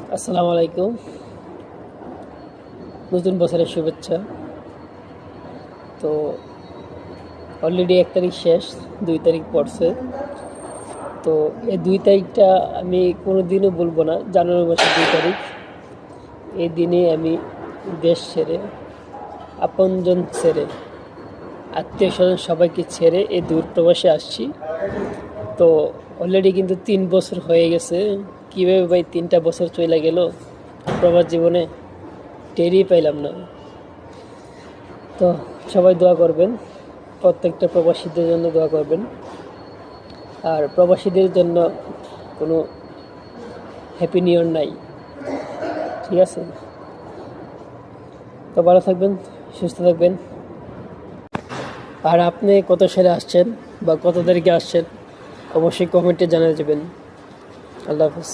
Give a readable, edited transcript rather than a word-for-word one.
আসসালামু আলাইকুম। নতুন বছরের শুভেচ্ছা। তো অলরেডি 1 তারিখ শেষ, 2 তারিখ পড়ছে। তো এই 2 তারিখটা আমি কোনো দিনও বলবো না। জানুয়ারি মাসের 2 তারিখ, এই দিনে আমি দেশ ছেড়ে, আপনজন ছেড়ে, আত্মীয় স্বজন সবাইকে ছেড়ে এই দূর প্রবাসে আসছি। তো অলরেডি কিন্তু 3 বছর হয়ে গেছে। কীভাবে ভাই 3টা বছর চলে গেল প্রবাস জীবনে, টেরই পাইলাম না। তো সবাই দোয়া করবেন, প্রত্যেকটা প্রবাসীদের জন্য দোয়া করবেন। আর প্রবাসীদের জন্য কোনো হ্যাপি নিউ ইয়ার নাই, ঠিক আছে? তো ভালো থাকবেন, সুস্থ থাকবেন। আর আপনি কত সালে আসছেন বা কত তারিখে আসছেন অবশ্যই কমেন্টে জানিয়ে দেবেন। আল্লাহ হাফেজ।